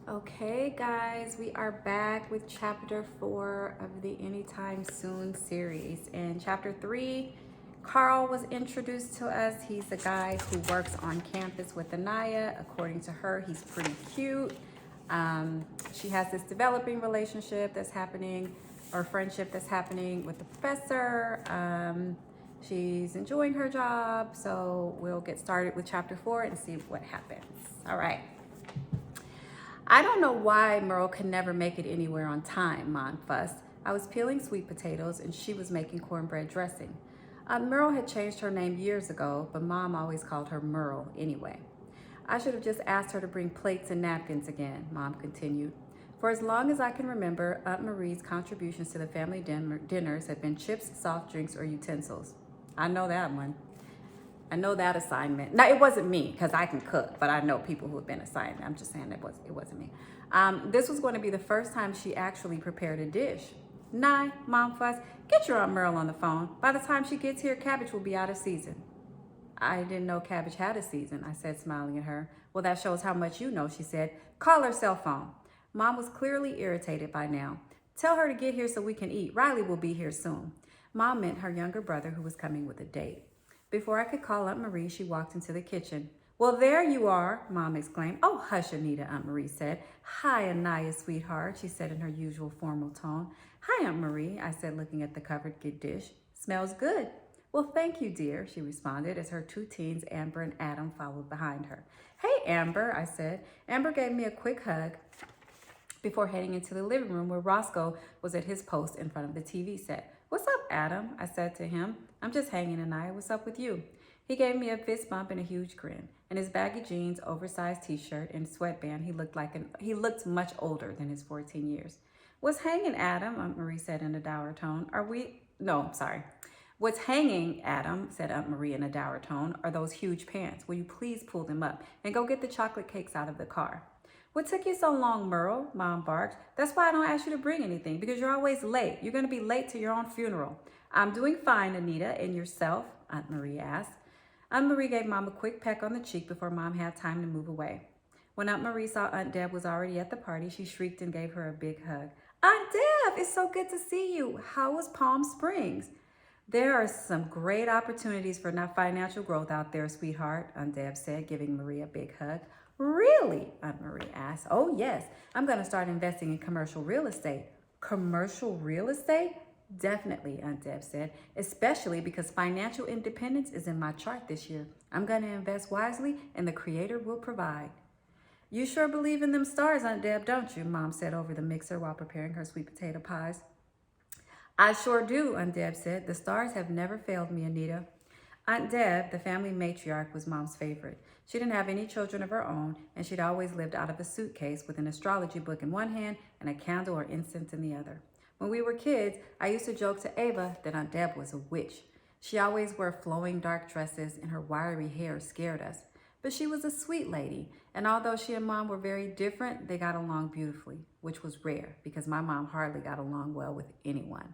Okay, guys, we are back with chapter 4 of the Anytime Soon series. In chapter 3, Carl was introduced to us. He's the guy who works on campus with Anaya. According to her, he's pretty cute. She has this developing relationship that's happening, or friendship that's happening with the professor. She's enjoying her job, so we'll get started with chapter 4 and see what happens. All right. I don't know why Merle could never make it anywhere on time, Mom fussed. I was peeling sweet potatoes and she was making cornbread dressing. Merle had changed her name years ago, but Mom always called her Merle anyway. I should have just asked her to bring plates and napkins again, Mom continued. For as long as I can remember, Aunt Marie's contributions to the family dinners had been chips, soft drinks, or utensils. I know that one. I know that assignment. Now, it wasn't me because I can cook, but I know people who have been assigned. I'm just saying it wasn't me. This was going to be the first time she actually prepared a dish. Nye, Mom fussed, get your Aunt Merle on the phone. By the time she gets here, cabbage will be out of season. I didn't know cabbage had a season, I said, smiling at her. Well, that shows how much you know, she said. Call her cell phone. Mom was clearly irritated by now. Tell her to get here so we can eat. Riley will be here soon. Mom meant her younger brother who was coming with a date. Before I could call Aunt Marie, she walked into the kitchen. Well, there you are, Mom exclaimed. Oh, hush, Anita, Aunt Marie said. Hi, Anaya, sweetheart, she said in her usual formal tone. Hi, Aunt Marie, I said, looking at the covered dish. Smells good. Well, thank you, dear, she responded as her two teens, Amber and Adam, followed behind her. Hey, Amber, I said. Amber gave me a quick hug before heading into the living room where Roscoe was at his post in front of the TV set. What's up, Adam? I said to him. I'm just hanging tonight. What's up with you? He gave me a fist bump and a huge grin. In his baggy jeans, oversized t-shirt, and sweatband, he looked much older than his 14 years. What's hanging, Adam? Aunt Marie said in a dour tone. What's hanging, Adam, said Aunt Marie in a dour tone, are those huge pants. Will you please pull them up and go get the chocolate cakes out of the car? What took you so long, Merle? Mom barked. That's why I don't ask you to bring anything, because you're always late. You're going to be late to your own funeral. I'm doing fine, Anita. And yourself? Aunt Marie asked. Aunt Marie gave Mom a quick peck on the cheek before Mom had time to move away. When Aunt Marie saw Aunt Deb was already at the party, she shrieked and gave her a big hug. Aunt Deb, it's so good to see you. How was Palm Springs? There are some great opportunities for financial growth out there, sweetheart, Aunt Deb said, giving Marie a big hug. Really? Aunt Marie asked. Oh, yes. I'm going to start investing in commercial real estate. Commercial real estate? Definitely, Aunt Deb said, especially because financial independence is in my chart this year. I'm going to invest wisely and the Creator will provide. You sure believe in them stars, Aunt Deb, don't you? Mom said over the mixer while preparing her sweet potato pies. I sure do, Aunt Deb said. The stars have never failed me, Anita. Aunt Deb, the family matriarch, was Mom's favorite. She didn't have any children of her own, and she'd always lived out of a suitcase with an astrology book in one hand and a candle or incense in the other. When we were kids, I used to joke to Ava that Aunt Deb was a witch. She always wore flowing dark dresses, and her wiry hair scared us. But she was a sweet lady, and although she and Mom were very different, they got along beautifully, which was rare because my mom hardly got along well with anyone.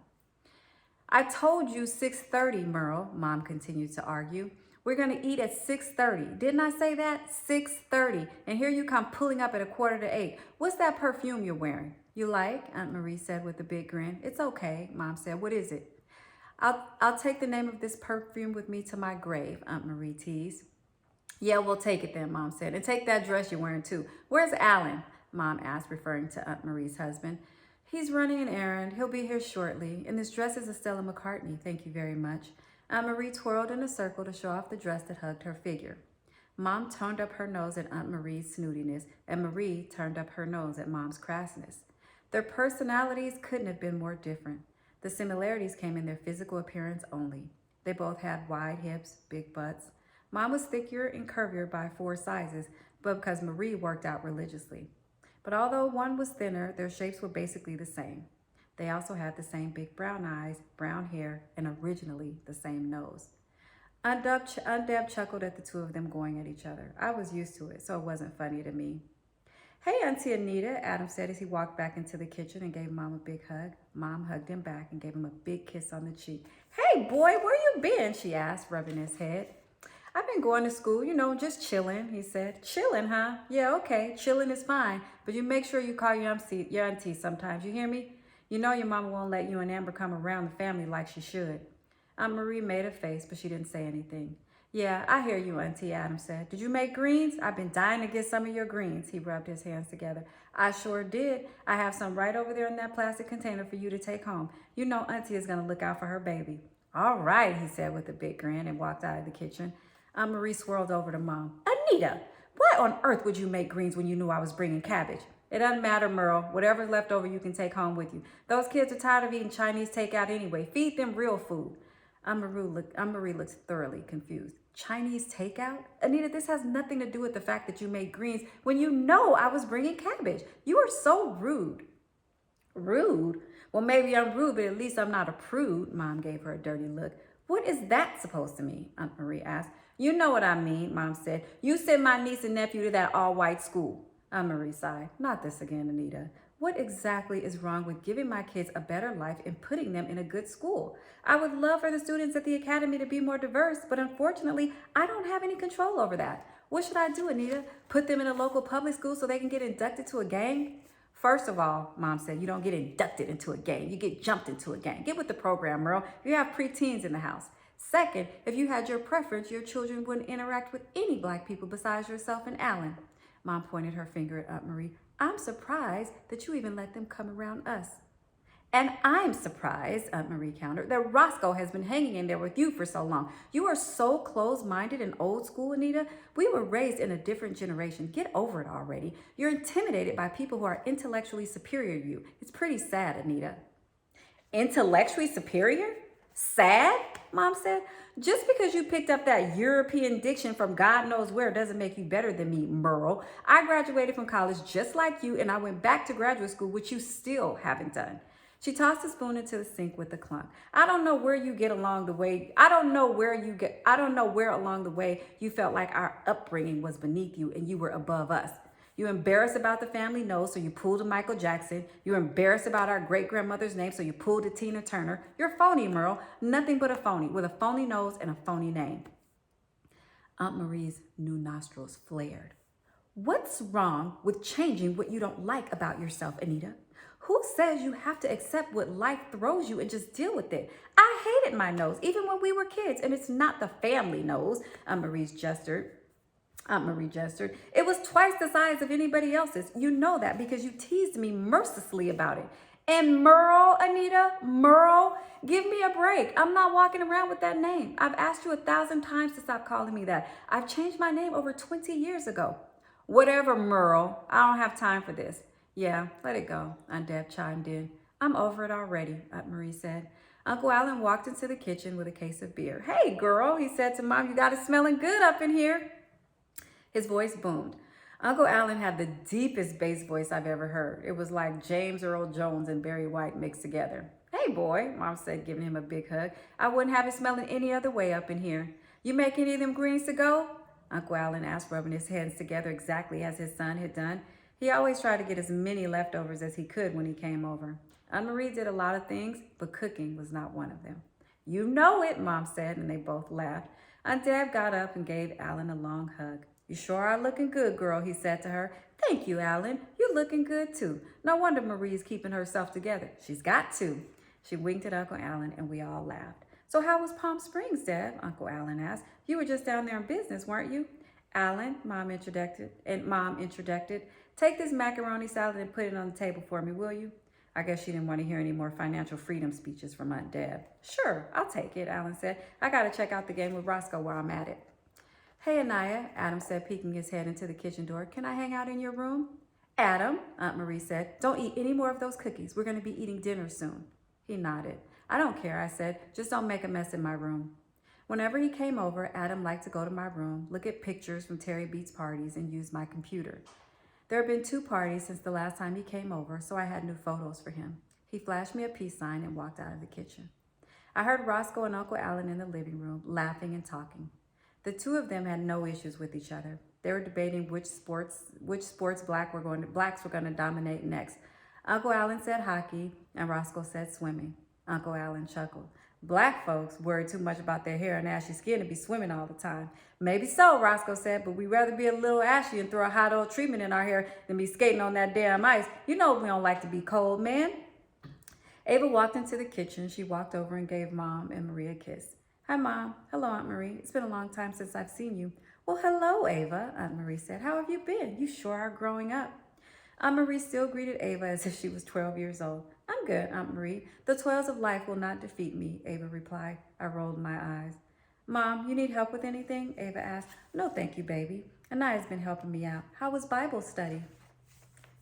I told you 6:30, Merle, Mom continued to argue. We're going to eat at 6:30. Didn't I say that? 6:30. And here you come pulling up at 7:45. What's that perfume you're wearing? You like? Aunt Marie said with a big grin. It's okay, Mom said. What is it? I'll take the name of this perfume with me to my grave, Aunt Marie teased. Yeah, we'll take it then, Mom said. And take that dress you're wearing too. Where's Alan? Mom asked, referring to Aunt Marie's husband. He's running an errand. He'll be here shortly. And this dress is a Stella McCartney. Thank you very much. Aunt Marie twirled in a circle to show off the dress that hugged her figure. Mom turned up her nose at Aunt Marie's snootiness, and Marie turned up her nose at Mom's crassness. Their personalities couldn't have been more different. The similarities came in their physical appearance only. They both had wide hips, big butts. Mom was thicker and curvier by 4 sizes, but because Marie worked out religiously. But although one was thinner, their shapes were basically the same. They also had the same big brown eyes, brown hair, and originally the same nose. Aunt Deb chuckled at the two of them going at each other. I was used to it, so it wasn't funny to me. Hey, Auntie Anita, Adam said as he walked back into the kitchen and gave Mom a big hug. Mom hugged him back and gave him a big kiss on the cheek. Hey, boy, where you been? She asked, rubbing his head. I've been going to school, just chilling, he said. Chilling, huh? Yeah, okay, chilling is fine. But you make sure you call your auntie sometimes, you hear me? You know your mama won't let you and Amber come around the family like she should. Aunt Marie made a face, but she didn't say anything. Yeah, I hear you, Auntie, Adam said. Did you make greens? I've been dying to get some of your greens. He rubbed his hands together. I sure did. I have some right over there in that plastic container for you to take home. You know Auntie is going to look out for her baby. All right, he said with a big grin and walked out of the kitchen. Aunt Marie swirled over to Mom. Anita, why on earth would you make greens when you knew I was bringing cabbage? It doesn't matter, Merle. Whatever's left over you can take home with you. Those kids are tired of eating Chinese takeout anyway. Feed them real food. Aunt Marie looked thoroughly confused. Chinese takeout? Anita, this has nothing to do with the fact that you made greens when you know I was bringing cabbage. You are so rude. Rude? Well, maybe I'm rude, but at least I'm not a prude. Mom gave her a dirty look. What is that supposed to mean? Aunt Marie asked. You know what I mean, Mom said. You sent my niece and nephew to that all-white school. Aunt Marie sighed. Not this again, Anita. What exactly is wrong with giving my kids a better life and putting them in a good school? I would love for the students at the academy to be more diverse, but unfortunately, I don't have any control over that. What should I do, Anita? Put them in a local public school so they can get inducted to a gang? First of all, Mom said, you don't get inducted into a gang. You get jumped into a gang. Get with the program, Merle. You have preteens in the house. Second, if you had your preference, your children wouldn't interact with any black people besides yourself and Alan. Mom pointed her finger at Aunt Marie. I'm surprised that you even let them come around us. And I'm surprised, Aunt Marie countered, that Roscoe has been hanging in there with you for so long. You are so closed-minded and old school, Anita. We were raised in a different generation. Get over it already. You're intimidated by people who are intellectually superior to you. It's pretty sad, Anita. Intellectually superior? Sad? Mom said. Just because you picked up that European diction from God knows where doesn't make you better than me, Merle. I graduated from college just like you, and I went back to graduate school, which you still haven't done. She tossed the spoon into the sink with a clunk. I don't know where along the way you felt like our upbringing was beneath you and you were above us. You're embarrassed about the family nose, so you pulled a Michael Jackson. You're embarrassed about our great-grandmother's name, so you pulled a Tina Turner. You're phony, Merle. Nothing but a phony, with a phony nose and a phony name. Aunt Marie's new nostrils flared. What's wrong with changing what you don't like about yourself, Anita? Who says you have to accept what life throws you and just deal with it? I hated my nose, even when we were kids, and it's not the family nose, Aunt Marie gestured. It was twice the size of anybody else's. You know that because you teased me mercilessly about it. And Merle, Anita, Merle, give me a break. I'm not walking around with that name. I've asked you 1,000 times to stop calling me that. I've changed my name over 20 years ago. Whatever, Merle. I don't have time for this. Yeah, let it go, Aunt Deb chimed in. I'm over it already, Aunt Marie said. Uncle Alan walked into the kitchen with a case of beer. Hey, girl, he said to Mom, you got it smelling good up in here. His voice boomed. Uncle Alan had the deepest bass voice I've ever heard. It was like James Earl Jones and Barry White mixed together. Hey, boy, Mom said, giving him a big hug. I wouldn't have it smelling any other way up in here. You make any of them greens to go? Uncle Alan asked, rubbing his hands together exactly as his son had done. He always tried to get as many leftovers as he could when he came over. Aunt Marie did a lot of things, but cooking was not one of them. You know it, Mom said, and they both laughed. Aunt Deb got up and gave Alan a long hug. You sure are looking good, girl, he said to her. Thank you, Alan. You're looking good, too. No wonder Marie's keeping herself together. She's got to. She winked at Uncle Alan, and we all laughed. So how was Palm Springs, Deb? Uncle Alan asked. You were just down there in business, weren't you? Alan, Mom interjected. Take this macaroni salad and put it on the table for me, will you? I guess she didn't want to hear any more financial freedom speeches from Aunt Deb. Sure, I'll take it, Alan said. I got to check out the game with Roscoe while I'm at it. Hey, Anaya, Adam said, peeking his head into the kitchen door. Can I hang out in your room? Adam, Aunt Marie said, don't eat any more of those cookies. We're going to be eating dinner soon. He nodded. I don't care, I said. Just don't make a mess in my room. Whenever he came over, Adam liked to go to my room, look at pictures from Terry Beats parties, and use my computer. There had been 2 parties since the last time he came over, so I had new photos for him. He flashed me a peace sign and walked out of the kitchen. I heard Roscoe and Uncle Alan in the living room, laughing and talking. The 2 of them had no issues with each other. They were debating which sports blacks were going to dominate next. Uncle Alan said hockey, and Roscoe said swimming. Uncle Alan chuckled. Black folks worry too much about their hair and ashy skin to be swimming all the time. Maybe so, Roscoe said, but we'd rather be a little ashy and throw a hot oil treatment in our hair than be skating on that damn ice. You know we don't like to be cold, man. Ava walked into the kitchen. She walked over and gave Mom and Marie a kiss. Hi, Mom. Hello, Aunt Marie. It's been a long time since I've seen you. Well, hello, Ava, Aunt Marie said. How have you been? You sure are growing up. Aunt Marie still greeted Ava as if she was 12 years old. I'm good, Aunt Marie. The toils of life will not defeat me, Ava replied. I rolled my eyes. Mom, you need help with anything? Ava asked. No, thank you, baby. Anaya's been helping me out. How was Bible study?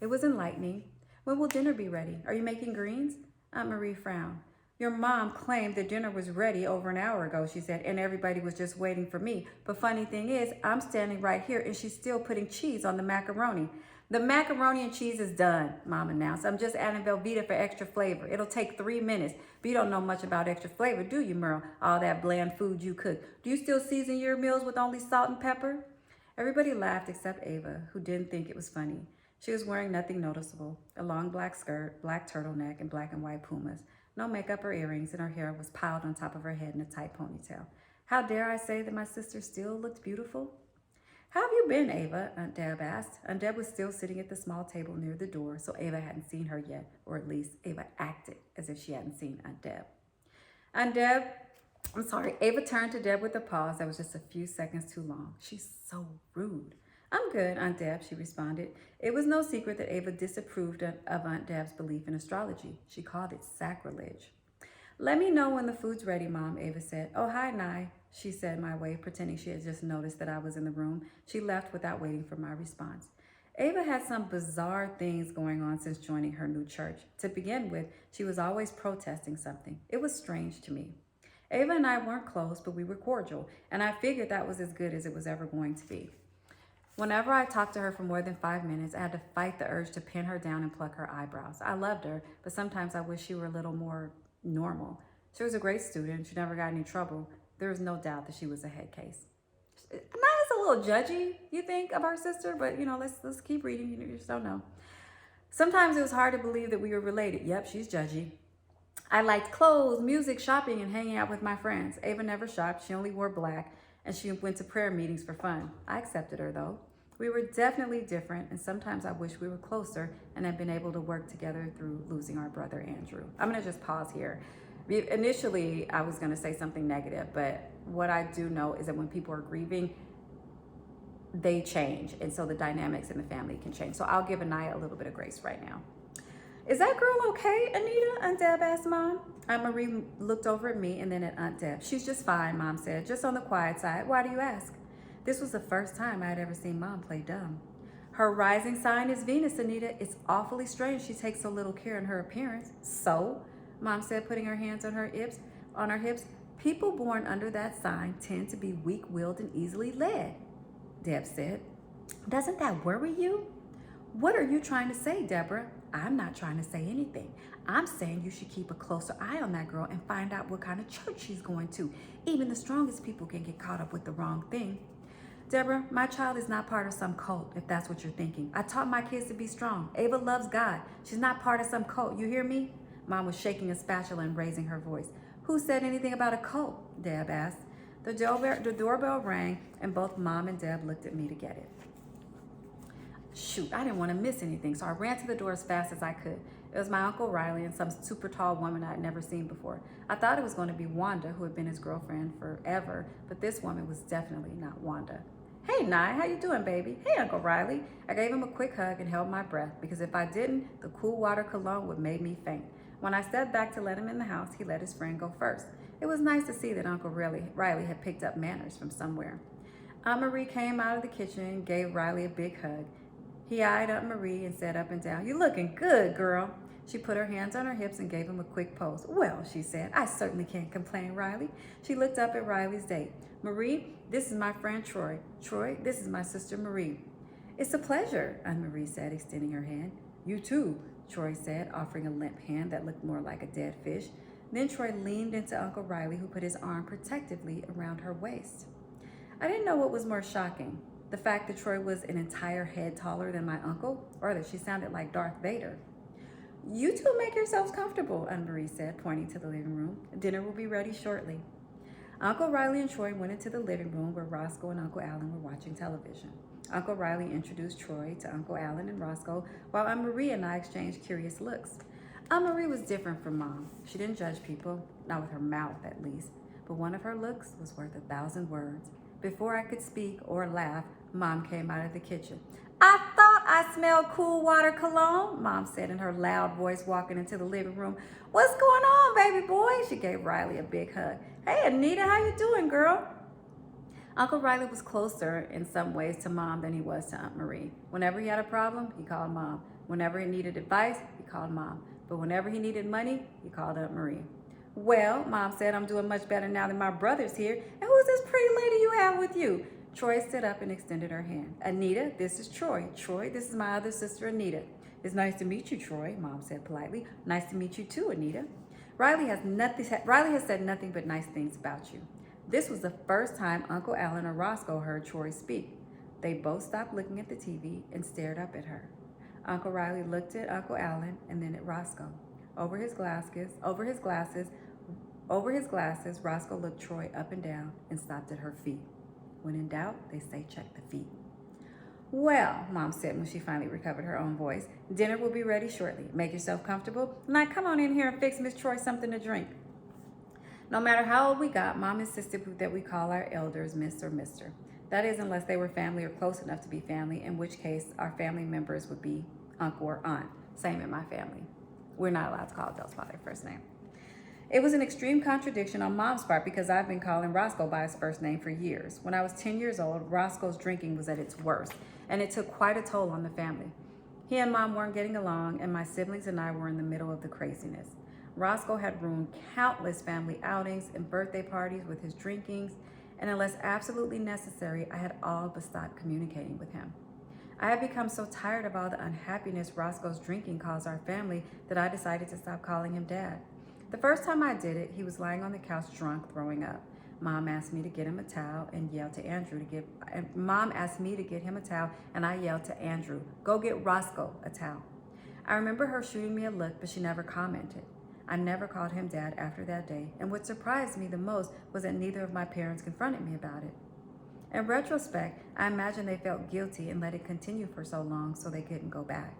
It was enlightening. When will dinner be ready? Are you making greens? Aunt Marie frowned. Your mom claimed the dinner was ready over an hour ago, she said, and everybody was just waiting for me. But funny thing is, I'm standing right here and she's still putting cheese on the macaroni. The macaroni and cheese is done, Mom announced. I'm just adding Velveeta for extra flavor. It'll take 3 minutes. But you don't know much about extra flavor, do you, Merle? All that bland food you cook. Do you still season your meals with only salt and pepper? Everybody laughed except Ava, who didn't think it was funny. She was wearing nothing noticeable, a long black skirt, black turtleneck, and black and white pumas. No makeup or earrings, and her hair was piled on top of her head in a tight ponytail. How dare I say that my sister still looked beautiful? How have you been, Ava? Aunt Deb asked. Aunt Deb was still sitting at the small table near the door, so Ava hadn't seen her yet, or at least Ava acted as if she hadn't seen Aunt Deb. Ava turned to Deb with a pause that was just a few seconds too long. She's so rude. I'm good, Aunt Deb, she responded. It was no secret that Ava disapproved of Aunt Deb's belief in astrology. She called it sacrilege. Let me know when the food's ready, Mom, Ava said. Oh, hi, Nye, she said my way, pretending she had just noticed that I was in the room. She left without waiting for my response. Ava had some bizarre things going on since joining her new church. To begin with, she was always protesting something. It was strange to me. Ava and I weren't close, but we were cordial, and I figured that was as good as it was ever going to be. Whenever I talked to her for more than 5 minutes, I had to fight the urge to pin her down and pluck her eyebrows. I loved her, but sometimes I wish she were a little more normal. She was a great student. She never got any trouble. There was no doubt that she was a head case. Naya's a little judgy, you think, of our sister, but let's keep reading. You just don't know. Sometimes it was hard to believe that we were related. Yep, she's judgy. I liked clothes, music, shopping, and hanging out with my friends. Ava never shopped. She only wore black, and she went to prayer meetings for fun. I accepted her, though. We were definitely different, and sometimes I wish we were closer and had been able to work together through losing our brother, Andrew. I'm going to just pause here. Initially, I was going to say something negative, but what I do know is that when people are grieving, they change, and so the dynamics in the family can change. So I'll give Anaya a little bit of grace right now. Is that girl okay, Anita? Aunt Deb asked Mom. Aunt Marie looked over at me and then at Aunt Deb. She's just fine, Mom said, just on the quiet side. Why do you ask? This was the first time I had ever seen Mom play dumb. Her rising sign is Venus, Anita. It's awfully strange she takes so little care in her appearance. So, Mom said, putting her hands on her hips, people born under that sign tend to be weak-willed and easily led, Deb said. Doesn't that worry you? What are you trying to say, Deborah? I'm not trying to say anything. I'm saying you should keep a closer eye on that girl and find out what kind of church she's going to. Even the strongest people can get caught up with the wrong thing. Deborah, my child is not part of some cult, if that's what you're thinking. I taught my kids to be strong. Ava loves God. She's not part of some cult. You hear me? Mom was shaking a spatula and raising her voice. Who said anything about a cult? Deb asked. The doorbell rang, and both Mom and Deb looked at me to get it. Shoot, I didn't want to miss anything, so I ran to the door as fast as I could. It was my Uncle Riley and some super tall woman I had never seen before. I thought it was going to be Wanda, who had been his girlfriend forever, but this woman was definitely not Wanda. Hey, Nye, how you doing, baby? Hey, Uncle Riley. I gave him a quick hug and held my breath, because if I didn't, the cool water cologne would make me faint. When I stepped back to let him in the house, he let his friend go first. It was nice to see that Uncle Riley had picked up manners from somewhere. Aunt Marie came out of the kitchen and gave Riley a big hug. He eyed Aunt Marie and said up and down, "You looking good, girl." She put her hands on her hips and gave him a quick pose. "Well," she said, "I certainly can't complain, Riley." She looked up at Riley's date. "Marie, this is my friend Troy. Troy, this is my sister Marie." "It's a pleasure," Aunt Marie said, extending her hand. "You too," Troy said, offering a limp hand that looked more like a dead fish. Then Troy leaned into Uncle Riley, who put his arm protectively around her waist. I didn't know what was more shocking, the fact that Troy was an entire head taller than my uncle, or that she sounded like Darth Vader. You two make yourselves comfortable, Aunt Marie said, pointing to the living room. Dinner will be ready shortly. Uncle Riley and Troy went into the living room where Roscoe and Uncle Alan were watching television. Uncle Riley introduced Troy to Uncle Alan and Roscoe, while Aunt Marie and I exchanged curious looks. Aunt Marie was different from Mom. She didn't judge people, not with her mouth at least, but one of her looks was worth 1,000 words. Before I could speak or laugh, Mom came out of the kitchen. I thought I smelled cool water cologne, Mom said in her loud voice, walking into the living room. What's going on, baby boy? She gave Riley a big hug. Hey, Anita, how you doing, girl? Uncle Riley was closer in some ways to Mom than he was to Aunt Marie. Whenever he had a problem, he called Mom. Whenever he needed advice, he called Mom. But whenever he needed money, he called Aunt Marie. Well, Mom said, I'm doing much better now that my brother's here. And who's this pretty lady you have with you? Troy stood up and extended her hand. Anita, this is Troy. Troy, this is my other sister, Anita. It's nice to meet you, Troy, Mom said politely. Nice to meet you too, Anita. Riley has said nothing but nice things about you. This was the first time Uncle Alan or Roscoe heard Troy speak. They both stopped looking at the TV and stared up at her. Uncle Riley looked at Uncle Alan and then at Roscoe. Over his glasses, Roscoe looked Troy up and down and stopped at her feet. When in doubt, they say check the feet. Well, Mom said when she finally recovered her own voice, dinner will be ready shortly. Make yourself comfortable. Now come on in here and fix Miss Troy something to drink. No matter how old we got, Mom insisted that we call our elders Miss or Mister. That is, unless they were family or close enough to be family, in which case our family members would be uncle or aunt. Same in my family. We're not allowed to call adults by their first name. It was an extreme contradiction on Mom's part because I've been calling Roscoe by his first name for years. When I was 10 years old, Roscoe's drinking was at its worst, and it took quite a toll on the family. He and Mom weren't getting along, and my siblings and I were in the middle of the craziness. Roscoe had ruined countless family outings and birthday parties with his drinkings, and unless absolutely necessary, I had all but stopped communicating with him. I had become so tired of all the unhappiness Roscoe's drinking caused our family that I decided to stop calling him Dad. The first time I did it, he was lying on the couch drunk, throwing up. Mom asked me to get him a towel and yelled to Andrew Mom asked me to get him a towel, and I yelled to Andrew, go get Roscoe a towel. I remember her shooting me a look, but she never commented. I never called him Dad after that day, and what surprised me the most was that neither of my parents confronted me about it. In retrospect, I imagine they felt guilty and let it continue for so long so they couldn't go back.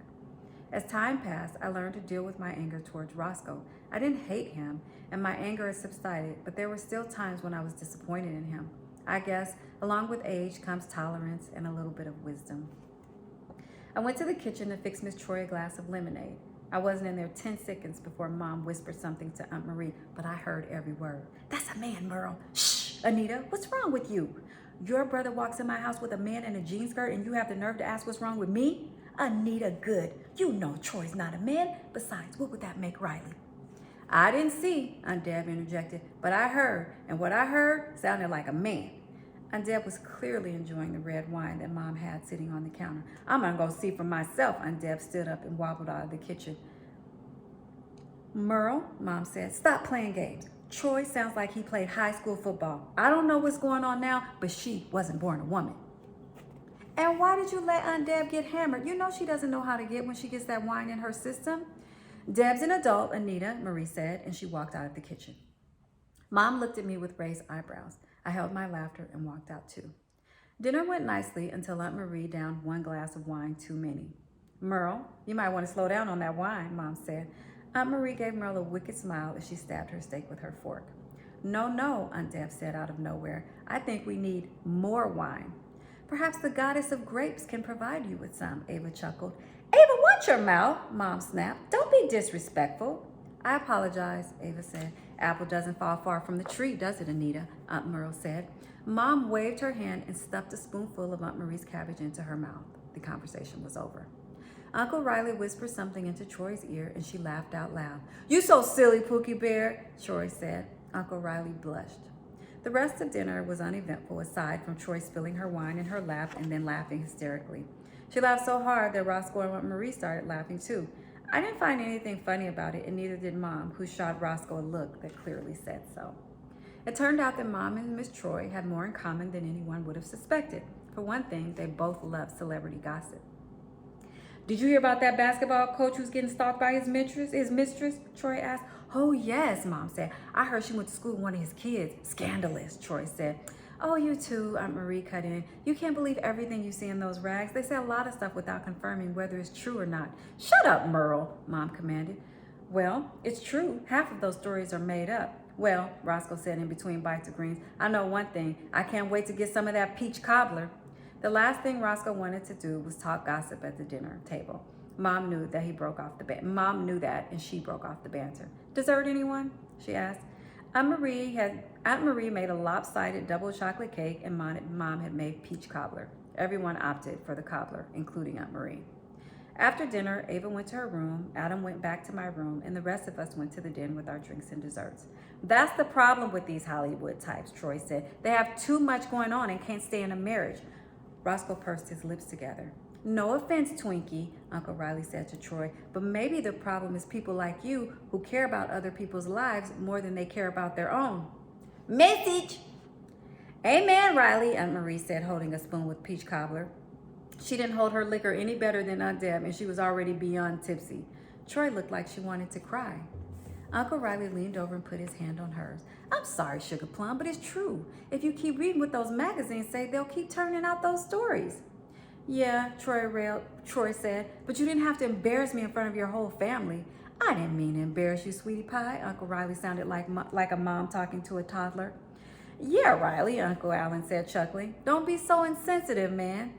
As time passed, I learned to deal with my anger towards Roscoe. I didn't hate him, and my anger had subsided, but there were still times when I was disappointed in him. I guess, along with age comes tolerance and a little bit of wisdom. I went to the kitchen to fix Miss Troy a glass of lemonade. I wasn't in there 10 seconds before Mom whispered something to Aunt Marie, but I heard every word. That's a man, Merle. Shh, Anita, what's wrong with you? Your brother walks in my house with a man in a jean skirt and you have the nerve to ask what's wrong with me? Anita, good. You know Troy's not a man. Besides, what would that make Riley? I didn't see, Aunt Deb interjected, but I heard, and what I heard sounded like a man. Aunt Deb was clearly enjoying the red wine that Mom had sitting on the counter. I'm gonna go see for myself. Aunt Deb stood up and wobbled out of the kitchen. Merle, Mom said, stop playing games. Troy sounds like he played high school football. I don't know what's going on now, but she wasn't born a woman. And why did you let Aunt Deb get hammered? You know she doesn't know how to get when she gets that wine in her system. Deb's an adult, Anita, Marie said, and she walked out of the kitchen. Mom looked at me with raised eyebrows. I held my laughter and walked out too. Dinner went nicely until Aunt Marie downed one glass of wine too many. Merle, you might want to slow down on that wine, Mom said. Aunt Marie gave Merle a wicked smile as she stabbed her steak with her fork. No, Aunt Deb said out of nowhere. I think we need more wine. Perhaps the goddess of grapes can provide you with some, Ava chuckled. Ava, watch your mouth, Mom snapped. Don't be disrespectful. I apologize, Ava said. Apple doesn't fall far from the tree, does it, Anita? Aunt Merle said. Mom waved her hand and stuffed a spoonful of Aunt Marie's cabbage into her mouth. The conversation was over. Uncle Riley whispered something into Troy's ear and she laughed out loud. You so silly, Pookie Bear, Troy said. Uncle Riley blushed. The rest of dinner was uneventful aside from Troy spilling her wine in her lap and then laughing hysterically. She laughed so hard that Roscoe and Aunt Marie started laughing too. I didn't find anything funny about it, and neither did Mom, who shot Roscoe a look that clearly said so. It turned out that Mom and Miss Troy had more in common than anyone would have suspected. For one thing, they both loved celebrity gossip. Did you hear about that basketball coach who's getting stalked by his mistress? Troy asked. Oh, yes, Mom said. I heard she went to school with one of his kids. Scandalous, Troy said. Oh, you too, Aunt Marie cut in. You can't believe everything you see in those rags. They say a lot of stuff without confirming whether it's true or not. Shut up, Merle, Mom commanded. Well, it's true. Half of those stories are made up. Well, Roscoe said in between bites of greens, I know one thing. I can't wait to get some of that peach cobbler. The last thing Roscoe wanted to do was talk gossip at the dinner table. Mom knew that Mom knew that, and she broke off the banter. Dessert, anyone? She asked. Aunt Marie made a lopsided double chocolate cake, and Mom had made peach cobbler. Everyone opted for the cobbler, including Aunt Marie. After dinner, Ava went to her room, Adam went back to my room, and the rest of us went to the den with our drinks and desserts. That's the problem with these Hollywood types, Troy said. They have too much going on and can't stay in a marriage. Roscoe pursed his lips together. No offense, Twinkie, Uncle Riley said to Troy, but maybe the problem is people like you who care about other people's lives more than they care about their own. Message! Amen, Riley, Aunt Marie said, holding a spoon with peach cobbler. She didn't hold her liquor any better than Aunt Deb, and she was already beyond tipsy. Troy looked like she wanted to cry. Uncle Riley leaned over and put his hand on hers. I'm sorry, Sugar Plum, but it's true. If you keep reading what those magazines say, they'll keep turning out those stories. Yeah, Troy said, but you didn't have to embarrass me in front of your whole family. I didn't mean to embarrass you, sweetie pie. Uncle Riley sounded like a mom talking to a toddler. Yeah, Riley, Uncle Allen said, chuckling. Don't be so insensitive, man.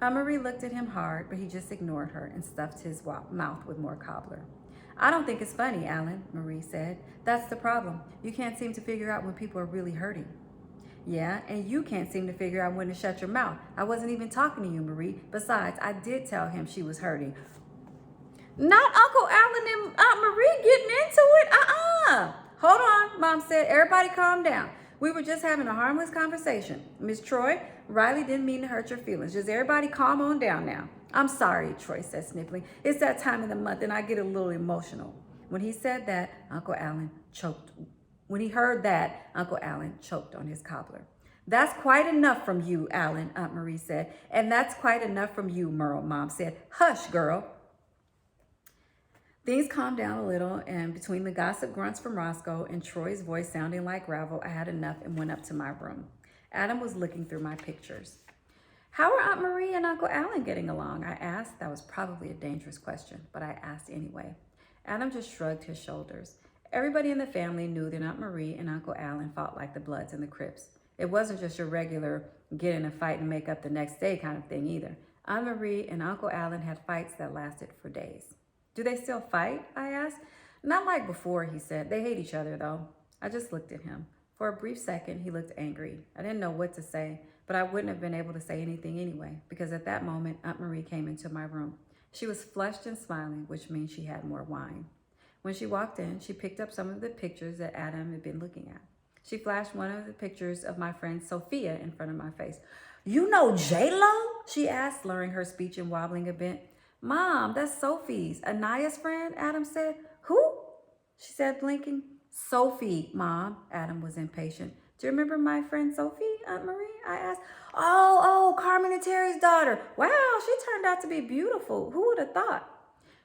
Marie looked at him hard, but he just ignored her and stuffed his mouth with more cobbler. I don't think it's funny, Alan, Marie said. That's the problem. You can't seem to figure out when people are really hurting. Yeah, and you can't seem to figure out when to shut your mouth. I wasn't even talking to you, Marie. Besides, I did tell him she was hurting. Not Uncle Alan and Aunt Marie getting into it. Hold on, Mom said. Everybody calm down. We were just having a harmless conversation. Miss Troy, Riley didn't mean to hurt your feelings. Just everybody calm on down now. I'm sorry, Troy said, sniffling. It's that time of the month and I get a little emotional. When he said that, Uncle Alan choked. When he heard that, Uncle Alan choked on his cobbler. That's quite enough from you, Alan, Aunt Marie said. And that's quite enough from you, Merle, Mom said. Hush, girl. Things calmed down a little, and between the gossip grunts from Roscoe and Troy's voice sounding like gravel, I had enough and went up to my room. Adam was looking through my pictures. How are Aunt Marie and Uncle Alan getting along? I asked. That was probably a dangerous question, but I asked anyway. Adam just shrugged his shoulders. Everybody in the family knew that Aunt Marie and Uncle Alan fought like the Bloods and the Crips. It wasn't just your regular get in a fight and make up the next day kind of thing either. Aunt Marie and Uncle Alan had fights that lasted for days. Do they still fight? I asked. Not like before, he said. They hate each other, though. I just looked at him. For a brief second, he looked angry. I didn't know what to say, but I wouldn't have been able to say anything anyway, because at that moment, Aunt Marie came into my room. She was flushed and smiling, which means she had more wine. When she walked in, she picked up some of the pictures that Adam had been looking at. She flashed one of the pictures of my friend Sophia in front of my face. You know J-Lo? She asked, slurring her speech and wobbling a bit. Mom, that's Sophie's. Anaya's friend, Adam said. Who? She said, blinking. Sophie, Mom. Adam was impatient. Do you remember my friend Sophie, Aunt Marie? I asked. Oh, Carmen and Terry's daughter. Wow, she turned out to be beautiful. Who would have thought?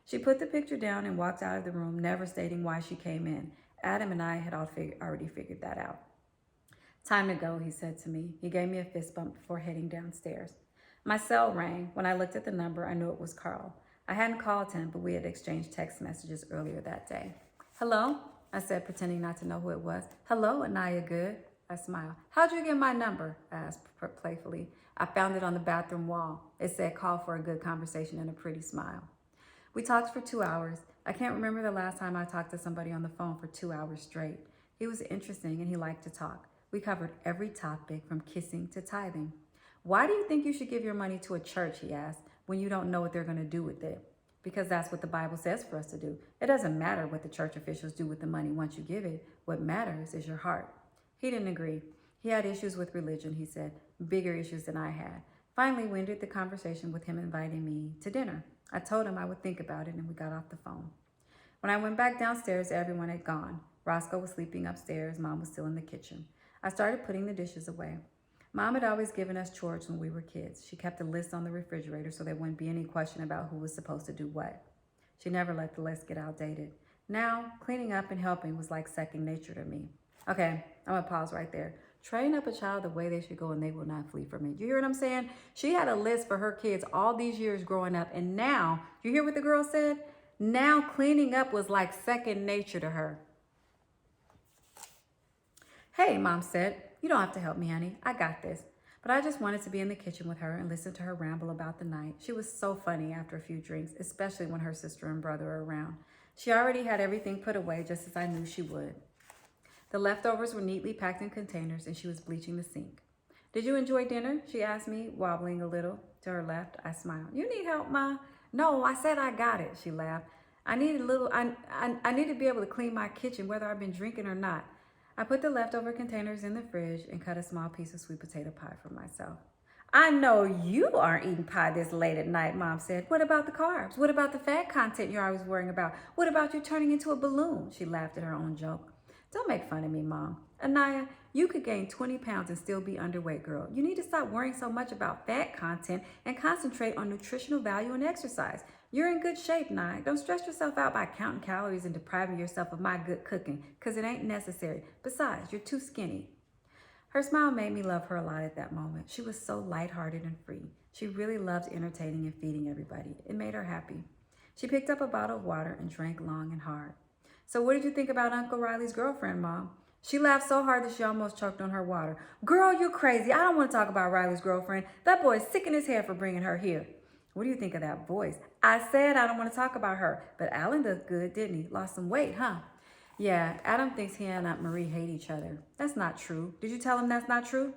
She put the picture down and walked out of the room, never stating why she came in. Adam and I had already figured that out. Time to go, he said to me. He gave me a fist bump before heading downstairs. My cell rang. When I looked at the number, I knew it was Carl. I hadn't called him, but we had exchanged text messages earlier that day. Hello? I said, pretending not to know who it was. Hello, Anaya Good. I smiled. How'd you get my number? I asked playfully. I found it on the bathroom wall. It said, call for a good conversation and a pretty smile. We talked for 2 hours. I can't remember the last time I talked to somebody on the phone for 2 hours straight. He was interesting and he liked to talk. We covered every topic from kissing to tithing. Why do you think you should give your money to a church, he asked, when you don't know what they're going to do with it? Because that's what the Bible says for us to do. It doesn't matter what the church officials do with the money once you give it. What matters is your heart. He didn't agree. He had issues with religion, he said, bigger issues than I had. Finally, we ended the conversation with him inviting me to dinner. I told him I would think about it, and we got off the phone. When I went back downstairs, everyone had gone. Roscoe was sleeping upstairs. Mom was still in the kitchen. I started putting the dishes away. Mom had always given us chores when we were kids. She kept a list on the refrigerator so there wouldn't be any question about who was supposed to do what. She never let the list get outdated. Now, cleaning up and helping was like second nature to me. Okay, I'm gonna pause right there. Train up a child the way they should go and they will not flee from it. You hear what I'm saying? She had a list for her kids all these years growing up, and now, you hear what the girl said? Now cleaning up was like second nature to her. Hey, Mom said, you don't have to help me, honey. I got this. But I just wanted to be in the kitchen with her and listen to her ramble about the night. She was so funny after a few drinks, especially when her sister and brother were around. She already had everything put away just as I knew she would. The leftovers were neatly packed in containers and she was bleaching the sink. Did you enjoy dinner? She asked me, wobbling a little to her left. I smiled. You need help, Ma? No, I said I got it, she laughed. I need to be able to clean my kitchen whether I've been drinking or not. I put the leftover containers in the fridge and cut a small piece of sweet potato pie for myself. I know you aren't eating pie this late at night, Mom said. What about the carbs? What about the fat content you're always worrying about? What about you turning into a balloon? She laughed at her own joke. Don't make fun of me, Mom. Anaya, you could gain 20 pounds and still be underweight, girl. You need to stop worrying so much about fat content and concentrate on nutritional value and exercise. You're in good shape, Naya. Don't stress yourself out by counting calories and depriving yourself of my good cooking, because it ain't necessary. Besides, you're too skinny. Her smile made me love her a lot at that moment. She was so lighthearted and free. She really loved entertaining and feeding everybody. It made her happy. She picked up a bottle of water and drank long and hard. So what did you think about Uncle Riley's girlfriend, Mom? She laughed so hard that she almost choked on her water. Girl, you're crazy. I don't want to talk about Riley's girlfriend. That boy's sick in his head for bringing her here. What do you think of that voice? I said I don't want to talk about her, but Alan does good, didn't he? Lost some weight, huh? Yeah, Adam thinks he and Aunt Marie hate each other. That's not true. Did you tell him that's not true?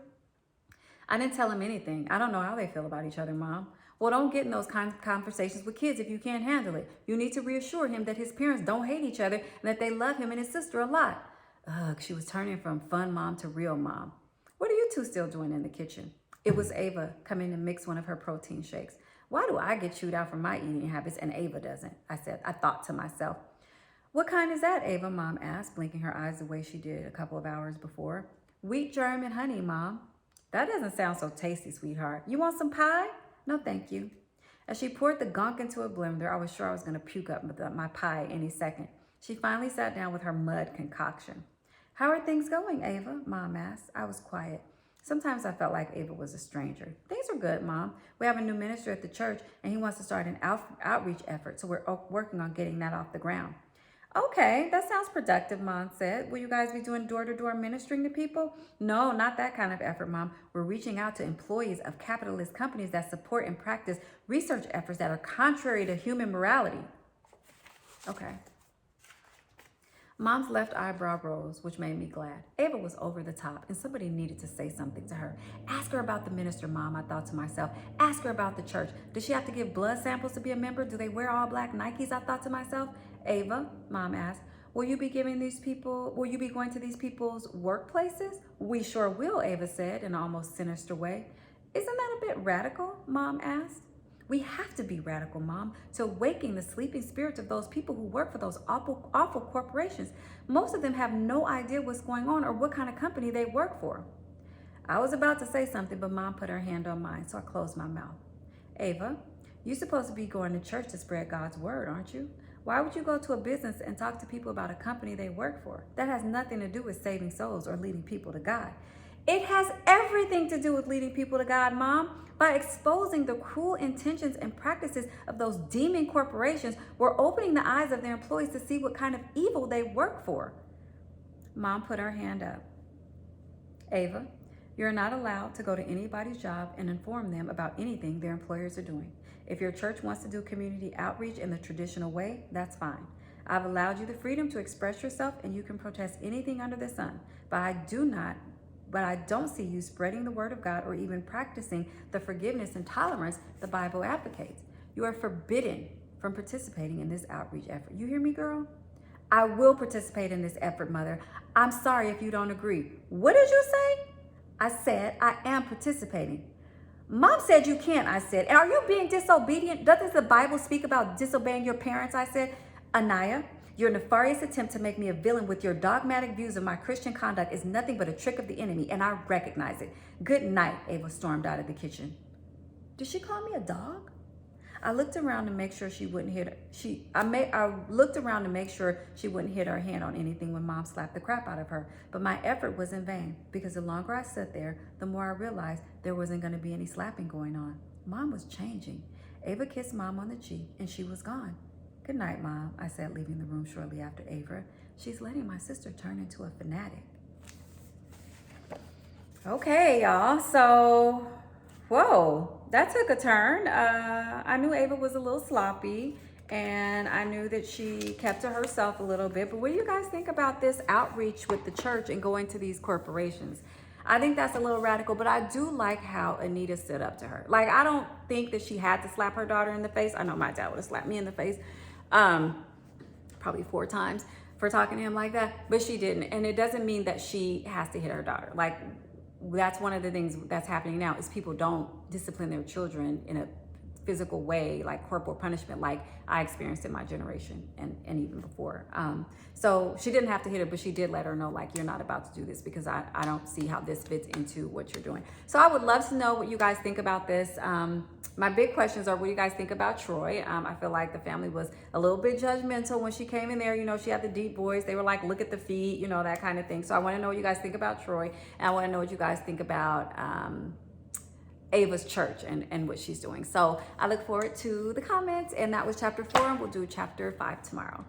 I didn't tell him anything. I don't know how they feel about each other, Mom. Well, don't get in those kinds of conversations with kids if you can't handle it. You need to reassure him that his parents don't hate each other and that they love him and his sister a lot. Ugh, she was turning from fun mom to real mom. What are you two still doing in the kitchen? It was Ava coming to mix one of her protein shakes. Why do I get chewed out for my eating habits and Ava doesn't? I thought to myself. What kind is that, Ava? Mom asked, blinking her eyes the way she did a couple of hours before. Wheat germ and honey, Mom. That doesn't sound so tasty, sweetheart. You want some pie? No, thank you. As she poured the gunk into a blender, I was sure I was going to puke up my pie any second. She finally sat down with her mud concoction. How are things going, Ava? Mom asked. I was quiet. Sometimes I felt like Ava was a stranger. Things are good, Mom. We have a new minister at the church, and he wants to start an outreach effort, so we're working on getting that off the ground. Okay, that sounds productive, Mom said. Will you guys be doing door-to-door ministering to people? No, not that kind of effort, Mom. We're reaching out to employees of capitalist companies that support and practice research efforts that are contrary to human morality. Okay. Mom's left eyebrow rose, which made me glad. Ava was over the top, and somebody needed to say something to her. Ask her about the minister, Mom, I thought to myself. Ask her about the church. Does she have to give blood samples to be a member? Do they wear all black Nikes? I thought to myself. Ava, Mom asked, will you be going to these people's workplaces? We sure will, Ava said in an almost sinister way. Isn't that a bit radical? Mom asked. We have to be radical, Mom, to awaken the sleeping spirits of those people who work for those awful corporations. Most of them have no idea what's going on or what kind of company they work for. I was about to say something, but Mom put her hand on mine, so I closed my mouth. Ava, you're supposed to be going to church to spread God's word, aren't you? Why would you go to a business and talk to people about a company they work for? That has nothing to do with saving souls or leading people to God. It has everything to do with leading people to God, Mom. By exposing the cruel intentions and practices of those demon corporations, we're opening the eyes of their employees to see what kind of evil they work for. Mom put her hand up. Ava, you're not allowed to go to anybody's job and inform them about anything their employers are doing. If your church wants to do community outreach in the traditional way, that's fine. I've allowed you the freedom to express yourself and you can protest anything under the sun, but I don't see you spreading the word of God or even practicing the forgiveness and tolerance the Bible advocates. You are forbidden from participating in this outreach effort. You hear me, girl? I will participate in this effort, Mother. I'm sorry if you don't agree. What did you say? I said I am participating. Mom said you can't, I said. Are you being disobedient? Doesn't the Bible speak about disobeying your parents? I said. Anaya, Your nefarious attempt to make me a villain with your dogmatic views of my Christian conduct is nothing but a trick of the enemy, and I recognize it. Good night, Ava stormed out of the kitchen. Did she call me a dog? I looked around to make sure she wouldn't hit I looked around to make sure she wouldn't hit her hand on anything when Mom slapped the crap out of her. But my effort was in vain, because the longer I sat there, the more I realized there wasn't going to be any slapping going on. Mom was changing. Ava kissed Mom on the cheek, and she was gone. Good night, Mom, I said, leaving the room shortly after Ava. She's letting my sister turn into a fanatic. Okay, y'all. So, whoa, that took a turn. I knew Ava was a little sloppy, and I knew that she kept to herself a little bit. But what do you guys think about this outreach with the church and going to these corporations? I think that's a little radical, but I do like how Anita stood up to her. Like, I don't think that she had to slap her daughter in the face. I know my dad would have slapped me in the face probably 4 times for talking to him like that, but she didn't. And it doesn't mean that she has to hit her daughter. Like, that's one of the things that's happening now, is people don't discipline their children in a physical way, like corporal punishment, like I experienced in my generation and even before. So she didn't have to hit her, but she did let her know, like, you're not about to do this, because I don't see how this fits into what you're doing. So I would love to know what you guys think about this. My big questions are, what do you guys think about Troy? I feel like the family was a little bit judgmental when she came in there. You know, she had the deep voice. They were like, look at the feet, you know, that kind of thing. So I want to know what you guys think about Troy. And I want to know what you guys think about Ava's church and what she's doing. So I look forward to the comments. And that was chapter 4, and we'll do chapter 5 tomorrow.